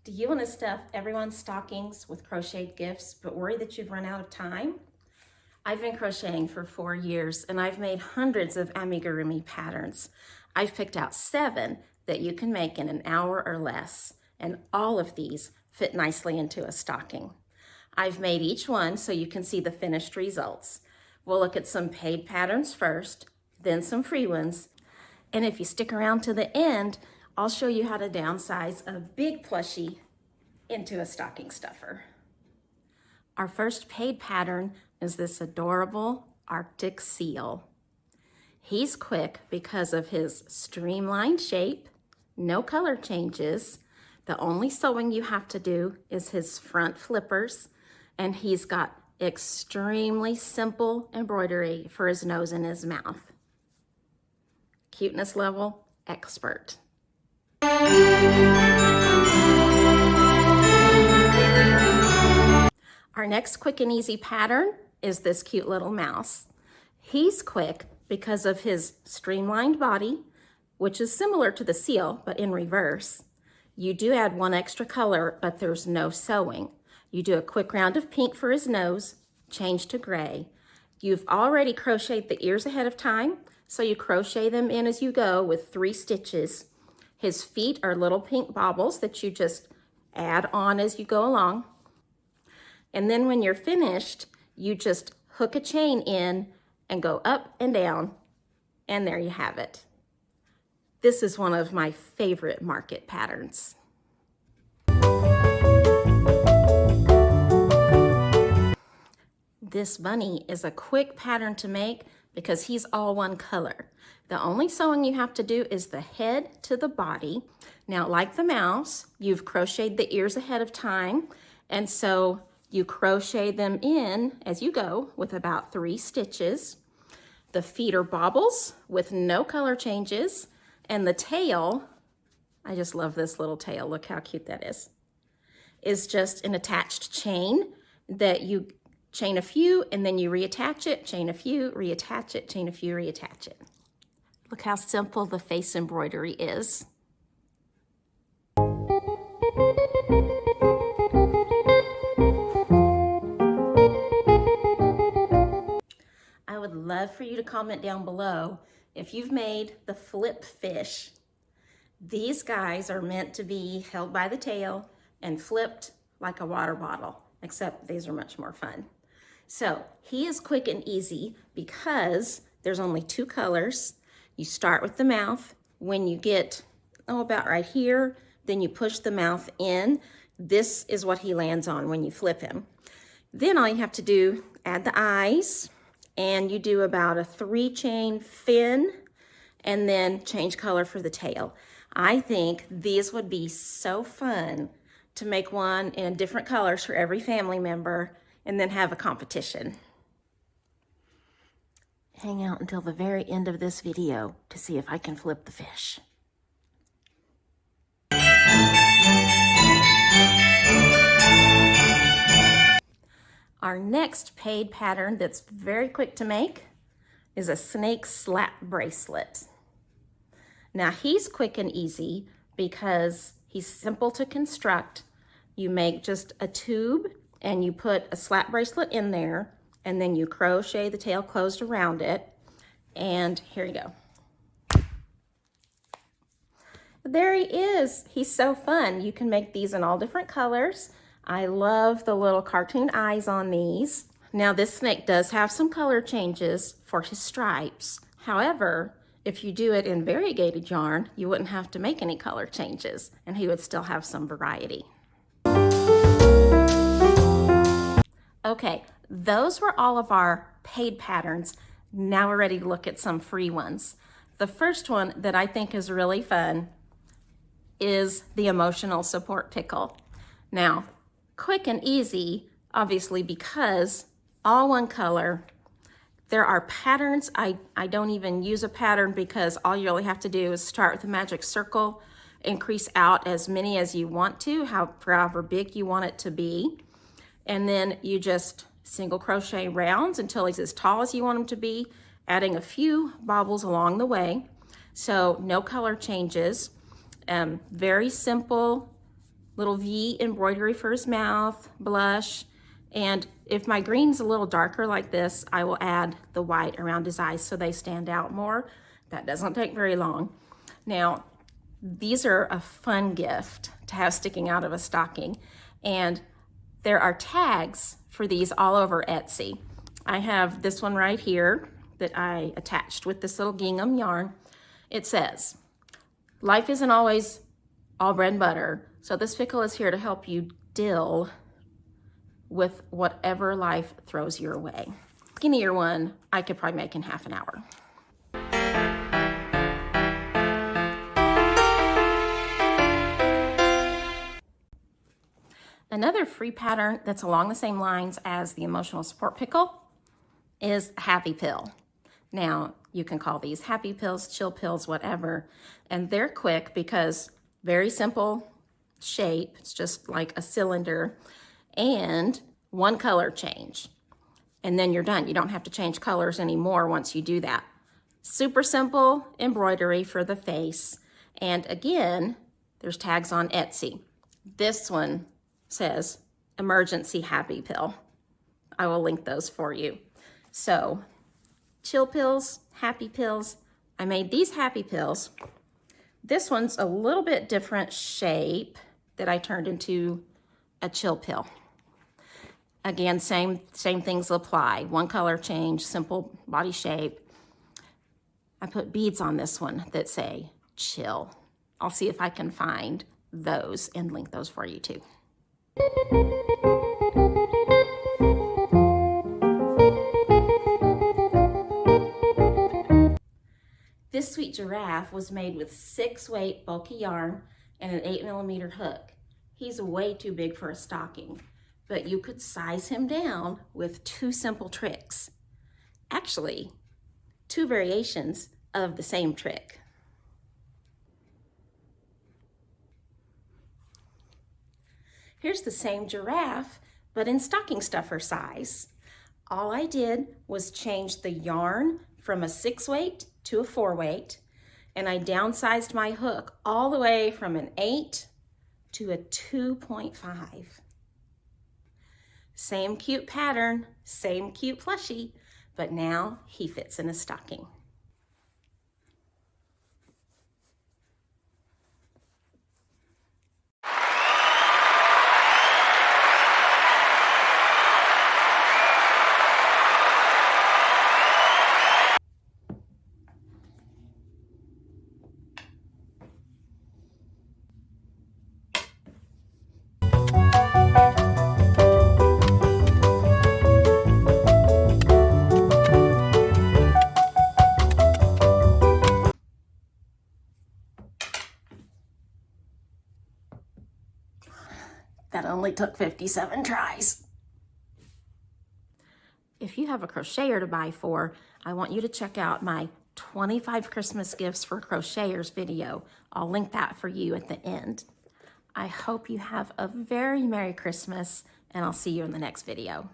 Do you want to stuff everyone's stockings with crocheted gifts, but worry that you've run out of time? I've been crocheting for 4 years and I've made hundreds of amigurumi patterns. I've picked out 7 that you can make in an hour or less, and all of these fit nicely into a stocking. I've made each one so you can see the finished results. We'll look at some paid patterns first, then some free ones, and if you stick around to the end, I'll show you how to downsize a big plushie into a stocking stuffer. Our first paid pattern is this adorable Arctic seal. He's quick because of his streamlined shape, no color changes. The only sewing you have to do is his front flippers, and he's got extremely simple embroidery for his nose and his mouth. Cuteness level, expert. Our next quick and easy pattern is this cute little mouse. He's quick because of his streamlined body, which is similar to the seal, but in reverse. You do add 1 extra color, but there's no sewing. You do a quick round of pink for his nose, change to gray. You've already crocheted the ears ahead of time, so you crochet them in as you go with 3 stitches. His feet are little pink baubles that you just add on as you go along. And then when you're finished, you just hook a chain in and go up and down, and there you have it. This is one of my favorite market patterns. This bunny is a quick pattern to make because he's all one color. The only sewing you have to do is the head to the body. Now, like the mouse, you've crocheted the ears ahead of time, and so you crochet them in as you go with about 3 stitches. The feet are baubles with no color changes, and the tail, I just love this little tail, look how cute that is just an attached chain that you chain a few and then you reattach it, chain a few, reattach it, chain a few, reattach it. Look how simple the face embroidery is. I would love for you to comment down below if you've made the flip fish. These guys are meant to be held by the tail and flipped like a water bottle, except these are much more fun. So he is quick and easy because there's only 2 colors. You start with the mouth. When you get, about right here, then you push the mouth in. This is what he lands on when you flip him. Then all you have to do, add the eyes, and you do about a 3 chain fin, and then change color for the tail. I think these would be so fun to make one in different colors for every family member and then have a competition. Hang out until the very end of this video to see if I can flip the fish. Our next paid pattern that's very quick to make is a snake slap bracelet. Now he's quick and easy because he's simple to construct. You make just a tube and you put a slap bracelet in there, and then you crochet the tail closed around it, and here you go. There he is. He's so fun. You can make these in all different colors. I love the little cartoon eyes on these. Now this snake does have some color changes for his stripes. However, if you do it in variegated yarn, you wouldn't have to make any color changes, and he would still have some variety. Okay, those were all of our paid patterns. Now we're ready to look at some free ones. The first one that I think is really fun is the emotional support pickle. Now, quick and easy, obviously, because all one color. There are patterns. I don't even use a pattern because all you really have to do is start with a magic circle, increase out as many as you want to, however big you want it to be. And then you just single crochet rounds until he's as tall as you want him to be, adding a few baubles along the way. So no color changes, very simple little V embroidery for his mouth, blush, and if my green's a little darker like this, I will add the white around his eyes so they stand out more. That doesn't take very long. Now, these are a fun gift to have sticking out of a stocking, and there are tags for these all over Etsy. I have this one right here that I attached with this little gingham yarn. It says, "Life isn't always all bread and butter, so this pickle is here to help you deal with whatever life throws your way." Skinnier one, I could probably make in half an hour. Another free pattern that's along the same lines as the emotional support pickle is Happy Pill. Now, you can call these happy pills, chill pills, whatever, and they're quick because very simple shape. It's just like a cylinder and one color change. And then you're done. You don't have to change colors anymore once you do that. Super simple embroidery for the face. And again, there's tags on Etsy. This one says Emergency Happy Pill. I will link those for you. So, chill pills, happy pills. I made these happy pills. This one's a little bit different shape that I turned into a chill pill. Again, same things apply. One color change, simple body shape. I put beads on this one that say chill. I'll see if I can find those and link those for you too. This sweet giraffe was made with 6-weight bulky yarn and an 8mm hook. He's way too big for a stocking, but you could size him down with 2 simple tricks. Actually, 2 variations of the same trick. Here's the same giraffe, but in stocking stuffer size. All I did was change the yarn from a 6-weight to a 4-weight, and I downsized my hook all the way from an 8 to a 2.5. Same cute pattern, same cute plushie, but now he fits in a stocking. That only took 57 tries. If you have a crocheter to buy for, I want you to check out my 25 Christmas gifts for crocheters video. I'll link that for you at the end. I hope you have a very Merry Christmas, and I'll see you in the next video.